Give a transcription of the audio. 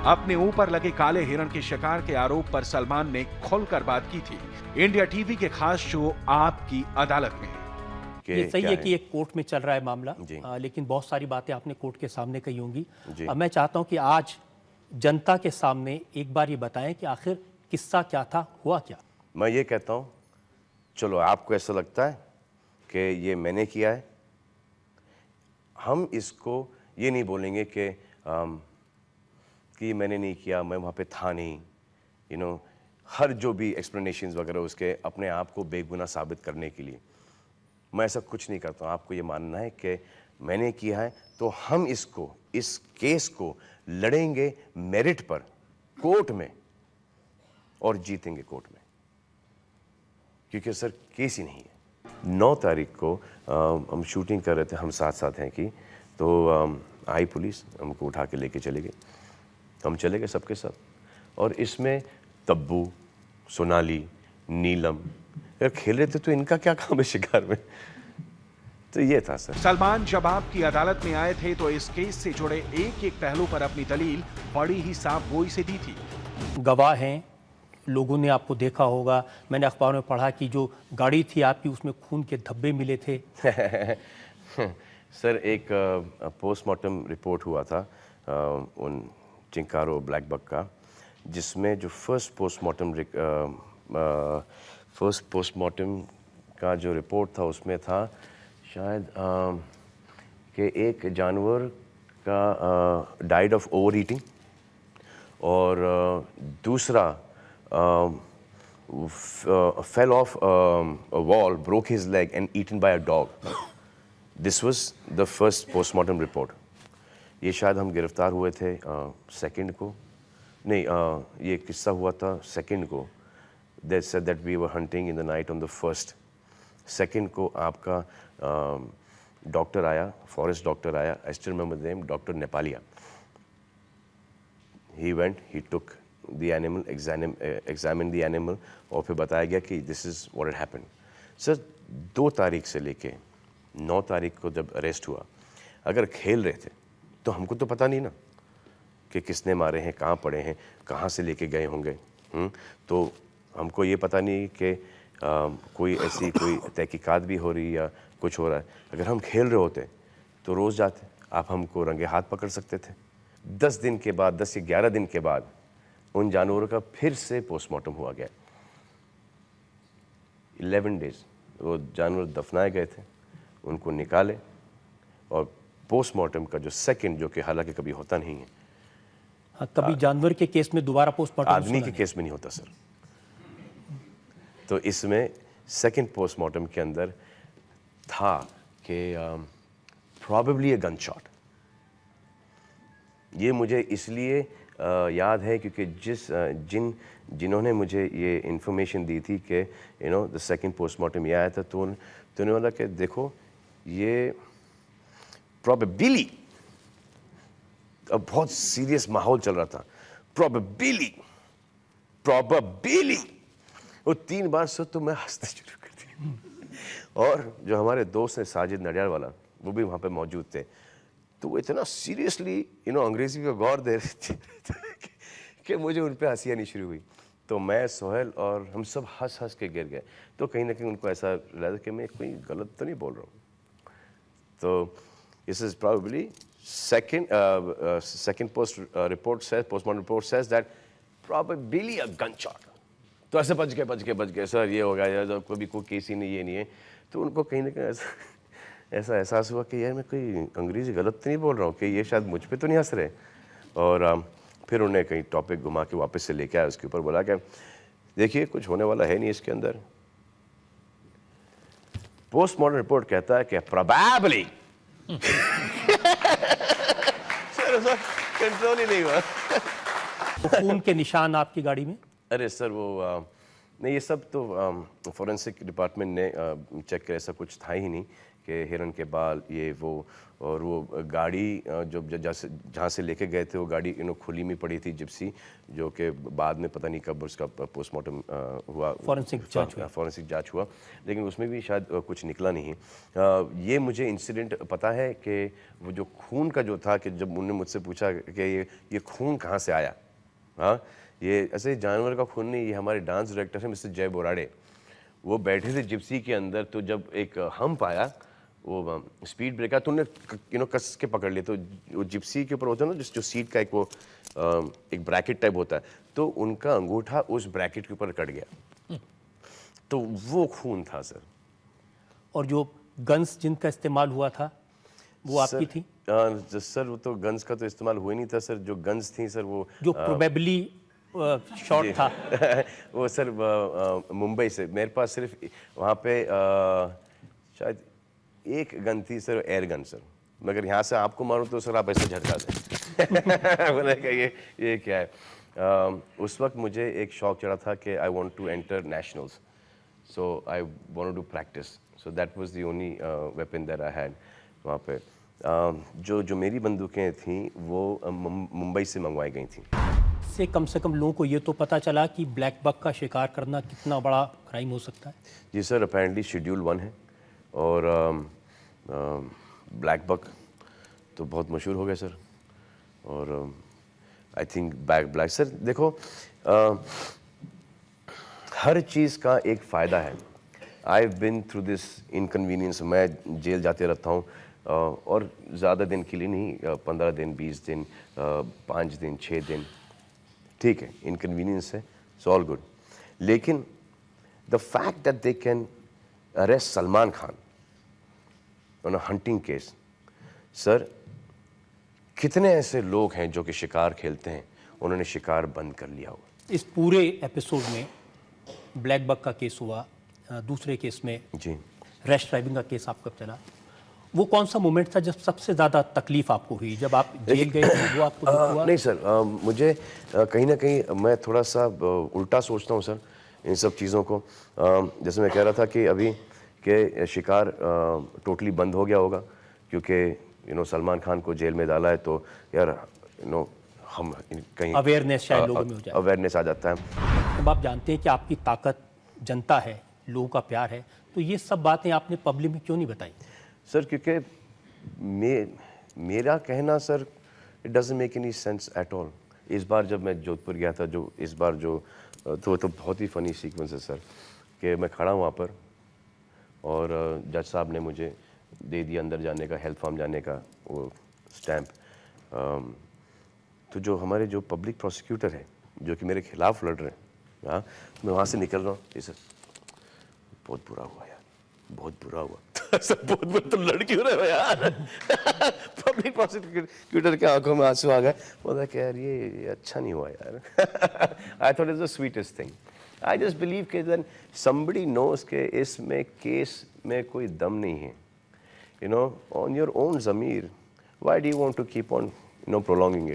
अपने ऊपर लगे काले हिरण के शिकार के आरोप पर सलमान ने खुलकर बात की थी इंडिया टीवी के खास शो आपकी अदालत में। ये सही है कि एक कोर्ट में चल रहा है मामला, लेकिन बहुत सारी बातें आपने कोर्ट के सामने कही होंगी। मैं चाहता हूं कि आज जनता के सामने एक बार ये बताएं कि आखिर किस्सा क्या था, हुआ क्या। मैं ये कहता हूं, चलो आपको ऐसा लगता है कि ये मैंने किया है, हम इसको ये नहीं बोलेंगे कि मैंने नहीं किया, मैं वहाँ पे था नहीं, हर जो भी एक्सप्लेनेशंस वगैरह उसके अपने आप को बेगुनाह साबित करने के लिए मैं ऐसा कुछ नहीं करता हूँ। आपको ये मानना है कि मैंने किया है तो हम इस केस को लड़ेंगे मेरिट पर कोर्ट में और जीतेंगे कोर्ट में, क्योंकि सर केस ही नहीं है। 9 तारीख को हम शूटिंग कर रहे थे, हम साथ साथ हैं कि तो आई पुलिस, हमको उठा के लेके चले गए, हम चले गए सबके सब। और इसमें तब्बू, सोनाली, नीलम अगर खेल रहे थे तो इनका क्या काम है शिकार में, तो ये था सर। सलमान जब आपकी अदालत में आए थे तो इस केस से जुड़े एक एक पहलू पर अपनी दलील बड़ी ही साफ गोई से दी थी। गवाह हैं, लोगों ने आपको देखा होगा, मैंने अखबार में पढ़ा कि जो गाड़ी थी आपकी उसमें खून के धब्बे मिले थे। सर एक पोस्टमार्टम रिपोर्ट हुआ था उन चिंकारो ब्लैक बक का, जिसमें जो फर्स्ट पोस्टमार्टम का जो रिपोर्ट था उसमें था शायद कि एक जानवर का डाइड ऑफ ओवर ईटिंग और दूसरा fell off a wall, broke his leg and eaten by a dog. This was the first postmortem report. ये शायद हम गिरफ्तार हुए थे सेकंड को, नहीं ये किस्सा हुआ था सेकंड को। They said that we were hunting in the night on the first. Second को आपका डॉक्टर आया, फॉरेस्ट डॉक्टर आया, I still remember the name, doctor Nepalia. He went, he took the animal, examined the animal और फिर बताया गया कि this is what had happened. Sir 2 तारीख से लेके 9 तारीख को जब अरेस्ट हुआ, अगर खेल रहे थे तो हमको तो पता नहीं ना कि किसने मारे हैं, कहाँ पड़े हैं, कहाँ से लेके गए होंगे। तो हमको ये पता नहीं कि कोई ऐसी कोई तहकीकात भी हो रही या कुछ हो रहा है। अगर हम खेल रहे होते तो रोज़ जाते, आप हमको रंगे हाथ पकड़ सकते थे। 10 दिन के बाद, 10 या 11 दिन के बाद उन जानवरों का फिर से पोस्टमार्टम हुआ गया। 11 डेज वो जानवर दफनाए गए थे, उनको निकाले और पोस्टमार्टम का जो सेकंड, जो कि हालांकि कभी होता नहीं है। हाँ, कभी जानवर के केस में दोबारा पोस्टमार्टम आदमी के केस में नहीं होता सर। तो इसमें सेकंड पोस्टमार्टम के अंदर था कि प्रॉबेबली अ गन शॉट। ये मुझे इसलिए याद है क्योंकि जिन्होंने मुझे ये इन्फॉर्मेशन दी थी कि द सेकंड पोस्टमार्टम ये आया था, तो उन्होंने बोला कि देखो ये प्रॉबेबली, अब बहुत सीरियस माहौल चल रहा था, प्रॉबेबली वो 3 बार सुन तो मैं हंसने शुरू कर दिया। और जो हमारे दोस्त हैं साजिद नडियाल वाला, वो भी वहाँ पे मौजूद थे, तो वो इतना सीरियसली अंग्रेजी में गौर दे रहे थे कि मुझे उन पे हंसी आनी शुरू हुई। तो मैं, सोहेल और हम सब हंस के गिर गए। तो कहीं ना कहीं उनको ऐसा लगा कि मैं कोई गलत तो नहीं बोल रहा हूँ। तो this is probably second postmortem report says that probably a gunshot. तो ऐसे बच गए सर, ये हो गया यार, कभी कोई केस ही नहीं, ये नहीं है। तो उनको कहीं ना कहीं ऐसा एहसास हुआ कि यार मैं कोई अंग्रेजी गलत तो नहीं बोल रहा हूँ, कि ये शायद मुझ पे तो नहीं हंस रहे। और फिर उन्हें कहीं टॉपिक घुमा के वापस से लेके आया, उसके ऊपर बोला कि देखिए कुछ होने वाला है नहीं इसके अंदर। पोस्टमार्टम रिपोर्ट कहता है कि प्रोबेबली सर कंट्रोल ही नहीं हुआ। खून के निशान आपकी गाड़ी में? अरे सर वो नहीं, ये सब तो फॉरेंसिक डिपार्टमेंट ने चेक किया, ऐसा कुछ था ही नहीं कि हिरन के बाल ये वो, और वो गाड़ी जो जहाँ से लेके गए थे वो गाड़ी खुली में पड़ी थी जिप्सी, जो कि बाद में पता नहीं कब उसका पोस्टमार्टम हुआ, फॉरेंसिक जांच हुआ, लेकिन उसमें भी शायद कुछ निकला नहीं। ये मुझे इंसिडेंट पता है कि वो जो खून का जो था, कि जब उन्होंने मुझसे पूछा कि ये खून कहाँ से आया, हाँ ये ऐसे जानवर का खून नहीं, ये हमारे डांस डायरेक्टर हैं मिस्टर जय बोराड़े, वो बैठे थे जिप्सी के अंदर, तो जब एक हम्प आया, वो स्पीड ब्रेकर, तो उन्हें कस के पकड़ लिया, तो वो जिप्सी के ऊपर होता है ना जो सीट का एक वो एक ब्रैकेट टाइप होता है, तो उनका अंगूठा उस ब्रैकेट के ऊपर कट गया, तो वो खून था सर। और जो गन्स जिनका इस्तेमाल हुआ था वो आपकी थी? सर वो तो गन्स का तो इस्तेमाल हुआ ही नहीं था सर, जो गन्स थी सर वो जो प्रोबेबली शॉट था वो सर मुंबई से, मेरे पास सिर्फ वहाँ पे शायद एक गन थी सर, एयर गन सर, मगर यहाँ से आपको मारूं तो सर आप ऐसे झटका दें। मैंने कहा ये क्या है। उस वक्त मुझे एक शौक चढ़ा था कि I want to enter nationals, so I want to practise, so that was the only weapon that I had वहाँ पे। जो मेरी बंदूकें थीं वो मुंबई से मंगवाई गई थीं। से कम लोगों को ये तो पता चला कि ब्लैक बक का शिकार करना कितना बड़ा क्राइम हो सकता है। जी सर, अपेरेंटली शेड्यूल 1 है, और ब्लैक बक तो बहुत मशहूर हो गया सर, और आई थिंक ब्लैक सर देखो हर चीज़ का एक फ़ायदा है। I have been through this inconvenience, मैं जेल जाते रहता हूँ, और ज़्यादा दिन के लिए नहीं, 15 दिन 20 दिन 5 दिन 6 दिन, ठीक है, इनकन्वीनियंस है, इट्स ऑल गुड, लेकिन the fact that they can arrest Salman Khan on a hunting case, sir कितने ऐसे लोग हैं जो कि शिकार खेलते हैं, उन्होंने शिकार बंद कर लिया हुआ। इस पूरे एपिसोड में ब्लैक बक का केस हुआ, दूसरे केस में जी रैश ड्राइविंग का केस आपका चला, वो कौन सा मोमेंट था जब सबसे ज़्यादा तकलीफ आपको हुई, जब आप जेल गए थे, वो आपको हुआ? नहीं सर, मुझे कहीं ना कहीं मैं थोड़ा सा उल्टा सोचता हूँ सर इन सब चीज़ों को। जैसे मैं कह रहा था कि अभी के शिकार टोटली बंद हो गया होगा, क्योंकि सलमान खान को जेल में डाला है, तो यार हम कहीं अवेयरनेस शायद लोगों में हो जाए, अवेयरनेस आ जाता है। जब आप जानते हैं कि आपकी ताकत जनता है, लोगों का प्यार है, तो ये सब बातें आपने पब्लिक में क्यों नहीं बताई? सर क्योंकि मेरा कहना sir, it doesn't make any sense at all. इस बार जब मैं जोधपुर गया था, जो इस बार जो तो बहुत ही फ़नी सीक्वेंस है सर, कि मैं खड़ा हूँ वहाँ पर, और जज साहब ने मुझे दे दिया अंदर जाने का, हेल्थ फार्म जाने का वो स्टैम्प। तो जो हमारे जो पब्लिक प्रोसिक्यूटर है, जो कि मेरे खिलाफ लड़ रहे हैं, हाँ, मैं वहाँ से निकल रहा हूँ, ये सर बहुत बुरा हुआ यार, बहुत बुरा हुआ। सर बहुत बुरा, तो लड़ क्यों रहे हो यार? पब्लिक प्रोसिक्यूटर के आंखों में आंसू आ गए, बोला कि यार ये अच्छा नहीं हुआ यार। I thought it's the sweetest thing. I just believe कि देन समबडी नोज के इसमें केस में कोई दम नहीं है, ऑन योर ओन ज़मीर, why do you want to keep on prolonging it?